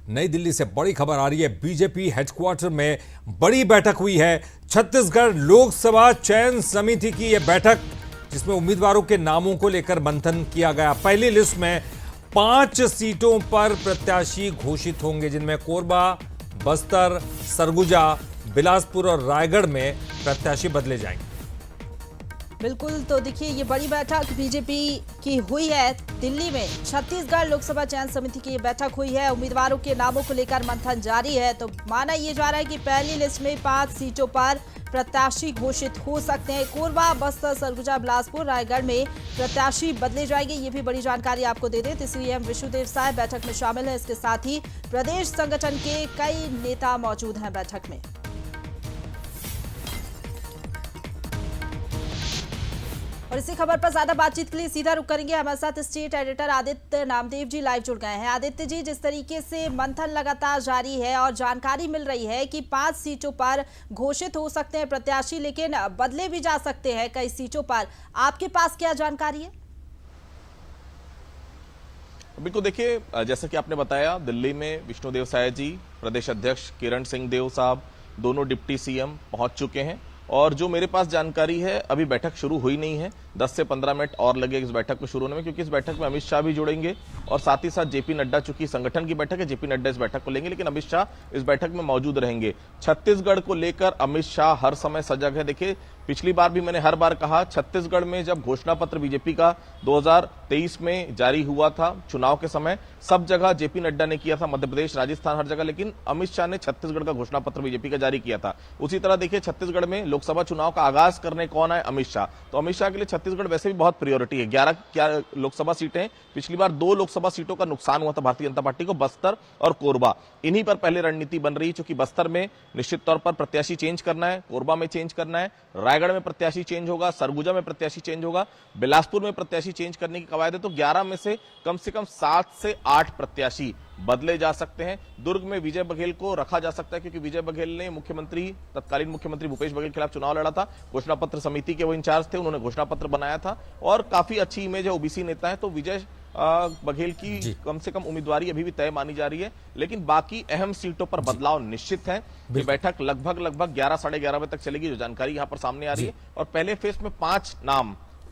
नई दिल्ली से बड़ी खबर आ रही है। बीजेपी हेडक्वार्टर में बड़ी बैठक हुई है। छत्तीसगढ़ लोकसभा चयन समिति की यह बैठक, जिसमें उम्मीदवारों के नामों को लेकर मंथन किया गया। पहली लिस्ट में 5 सीटों पर प्रत्याशी घोषित होंगे, जिनमें कोरबा, बस्तर, सरगुजा, बिलासपुर और रायगढ़ में प्रत्याशी बदले जाएंगे। बिल्कुल, तो देखिए ये बड़ी बैठक बीजेपी की हुई है दिल्ली में। छत्तीसगढ़ लोकसभा चयन समिति की ये बैठक हुई है। उम्मीदवारों के नामों को लेकर मंथन जारी है। तो माना ये जा रहा है कि पहली लिस्ट में 5 सीटों पर प्रत्याशी घोषित हो सकते हैं। कोरबा, बस्तर, सरगुजा, बिलासपुर, रायगढ़ में प्रत्याशी बदले जाएंगे। ये भी बड़ी जानकारी आपको दे दें। सीएम विष्णुदेव साय बैठक में शामिल है। इसके साथ ही प्रदेश संगठन के कई नेता मौजूद हैं बैठक में। और इसी खबर पर ज्यादा बातचीत के लिए सीधा रुक करेंगे। हमारे साथ state editor Aditya Namdev ji live जुड़ गए हैं। आदित्य जी, जिस तरीके से मंथन लगातार जारी है और जानकारी मिल रही है कि 5 सीटों पर घोषित हो सकते हैं प्रत्याशी, लेकिन बदले भी जा सकते हैं कई सीटों पर, आपके पास क्या जानकारी है? बिल्कुल, देखिए, जैसा कि आपने बताया, दिल्ली में विष्णुदेव साय जी, प्रदेश अध्यक्ष किरण सिंह देव साहब, दोनों डिप्टी सीएम पहुंच चुके हैं। और जो मेरे पास जानकारी है, अभी बैठक शुरू हुई नहीं है। 10 से 15 मिनट और लगे इस बैठक को शुरू होने में, क्योंकि इस बैठक में अमित शाह भी जुड़ेंगे और साथ ही साथ जेपी नड्डा, चूंकि संगठन की बैठक है, जेपी नड्डा इस बैठक को लेंगे, लेकिन अमित शाह इस बैठक में मौजूद रहेंगे। छत्तीसगढ़ को लेकर अमित शाह हर समय सजग है। देखिए, पिछली बार भी मैंने हर बार कहा, छत्तीसगढ़ में जब घोषणा पत्र बीजेपी का 2023 में जारी हुआ था, चुनाव के समय सब जगह जेपी नड्डा ने किया था, मध्य प्रदेश, राजस्थान, हर जगह, लेकिन अमित शाह ने छत्तीसगढ़ का घोषणा पत्र बीजेपी का जारी किया था। उसी तरह देखिए, छत्तीसगढ़ में लोकसभा चुनाव का आगाज करने कौन है? अमित शाह। तो अमित शाह के लिए छत्तीसगढ़ वैसे भी बहुत प्रायोरिटी है। 11 लोकसभा सीटें, पिछली बार 2 लोकसभा सीटों का नुकसान हुआ था भारतीय जनता पार्टी को, बस्तर और कोरबा। इन्हीं पर पहले रणनीति बन रही है, क्योंकि बस्तर में निश्चित तौर पर प्रत्याशी चेंज करना है, कोरबा में चेंज करना है, रायगढ़ में प्रत्याशी चेंज होगा, सरगुजा में प्रत्याशी चेंज होगा, बिलासपुर में प्रत्याशी चेंज करने की कवायद है। तो 11 में से कम 7 से 8 प्रत्याशी बदले जा सकते हैं। दुर्ग में विजय बघेल को रखा जा सकता है, क्योंकि विजय बघेल ने तत्कालीन मुख्यमंत्री भूपेश बघेल के खिलाफ चुनाव लड़ा था। घोषणा पत्र समिति के वो इंचार्ज थे, उन्होंने घोषणा पत्र बनाया था और काफी अच्छी इमेज है, ओबीसी नेता है। तो विजय बघेल की कम से कम उम्मीदवारी अभी भी तय मानी जा रही है, लेकिन बाकी अहम सीटों पर बदलाव निश्चित है। ये बैठक लगभग 11 साढ़े 11 बजे तक चलेगी, जो जानकारी यहां पर सामने आ रही है। और पहले फेज में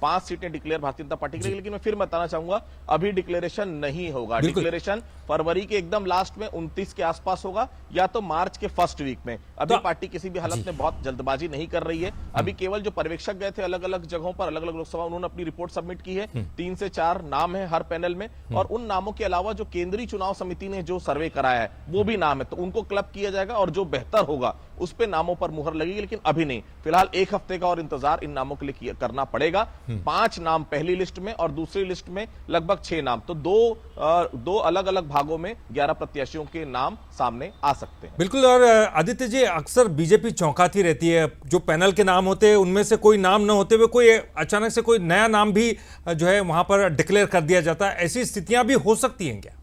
5 सीटें डिक्लेयर भारतीय जनता पार्टी के लिए, लेकिन मैं फिर बताना चाहूंगा, अभी डिक्लेरेशन नहीं होगा। डिक्लेरेशन फरवरी के एकदम लास्ट में 29 के आसपास होगा, या तो मार्च के फर्स्ट वीक में। अभी पार्टी किसी भी हालत में बहुत जल्दबाजी नहीं कर रही है। अभी केवल जो पर्यवेक्षक गए थे अलग अलग जगहों पर, अलग अलग लोकसभा, उन्होंने अपनी रिपोर्ट सबमिट की है। 3 से 4 नाम है हर पैनल में, और उन नामों के अलावा जो केंद्रीय चुनाव समिति ने जो सर्वे कराया है वो भी नाम है, तो उनको क्लब किया जाएगा और जो बेहतर होगा उस पे नामों पर मुहर लगेगी। लेकिन अभी नहीं, फिलहाल 1 हफ्ते का और इंतजार इन नामों के लिए करना पड़ेगा। 5 नाम पहली लिस्ट में और दूसरी लिस्ट में लगभग 6 नाम, तो दो अलग अलग भागों में 11 प्रत्याशियों के नाम सामने आ सकते हैं। बिल्कुल। और आदित्य जी, अक्सर बीजेपी चौंकाती रहती है, जो पैनल के नाम होते हैं उनमें से कोई नाम न होते हुए कोई अचानक से कोई नया नाम भी जो है वहां पर डिक्लेयर कर दिया जाता है। ऐसी स्थितियां भी हो सकती हैं क्या?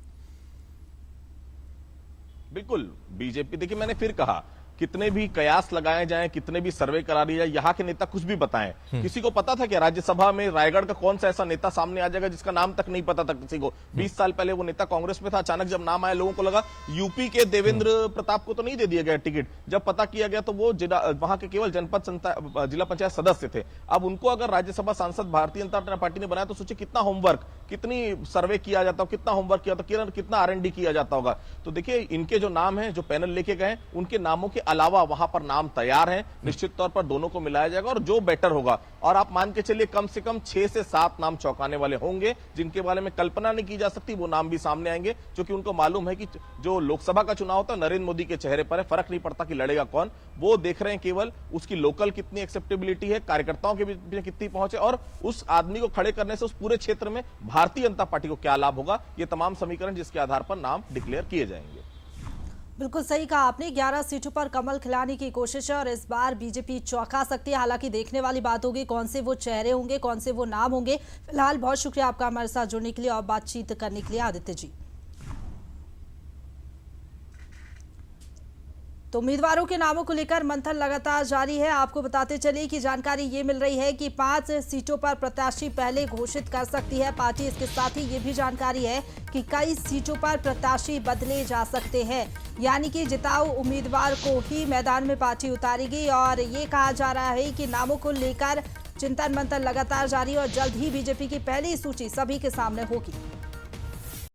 बिल्कुल, बीजेपी, देखिए मैंने फिर कहा, कितने भी कयास लगाए जाएं, कितने भी सर्वे करा दिए जाए, यहाँ के नेता कुछ भी बताएं, किसी को पता था कि राज्यसभा में रायगढ़ का कौन सा ऐसा नेता सामने आ जाएगा जिसका नाम तक नहीं पता था किसी को? 20 साल पहले वो नेता कांग्रेस में था, अचानक जब नाम आया लोगों को लगा यूपी के देवेंद्र प्रताप को तो नहीं दे दिया गया टिकट। जब पता किया गया तो वो वहां के केवल जिला पंचायत सदस्य थे। अब उनको अगर राज्यसभा सांसद भारतीय जनता पार्टी ने बनाया, तो सोचिए कितना होमवर्क, कितनी सर्वे किया जाता, कितना होमवर्क किया, तो कितना R&D किया जाता होगा। तो देखिए, इनके जो नाम है, जो पैनल लेके गए, उनके नामों के अलावा वहां पर नाम तैयार हैं। निश्चित तौर पर दोनों को मिलाया जाएगा और जो बेटर होगा, और आप मान के चलिए कम से कम 6 से 7 नाम चौंकाने वाले होंगे, जिनके बारे में कल्पना नहीं की जा सकती, वो नाम भी सामने आएंगे, क्योंकि उनको मालूम है कि जो लोकसभा का चुनाव होता है नरेंद्र मोदी के चेहरे पर है, फर्क नहीं पड़ता कि लड़ेगा कौन। वो देख रहे हैं केवल उसकी लोकल कितनी एक्सेप्टेबिलिटी है, कार्यकर्ताओं के बीच में कितनी पहुंच है, और उस आदमी को खड़े करने से उस पूरे क्षेत्र में भारतीय जनता पार्टी को क्या लाभ होगा। ये तमाम समीकरण जिसके आधार पर नाम डिक्लेयर किए जाएंगे। बिल्कुल सही कहा आपने, 11 सीटों पर कमल खिलाने की कोशिश है और इस बार बीजेपी चौंका सकती है। हालांकि देखने वाली बात होगी कौन से वो चेहरे होंगे, कौन से वो नाम होंगे। फिलहाल बहुत शुक्रिया आपका हमारे साथ जुड़ने के लिए और बातचीत करने के लिए, आदित्य जी। तो उम्मीदवारों के नामों को लेकर मंथन लगातार जारी है। आपको बताते चले कि जानकारी ये मिल रही है कि 5 सीटों पर प्रत्याशी पहले घोषित कर सकती है पार्टी। इसके साथ ही ये भी जानकारी है कि कई सीटों पर प्रत्याशी बदले जा सकते हैं, यानी कि जिताऊ उम्मीदवार को ही मैदान में पार्टी उतारेगी। और ये कहा जा रहा है कि नामों को लेकर चिंतन मंथन लगातार जारी और जल्द ही बीजेपी की पहली सूची सभी के सामने होगी।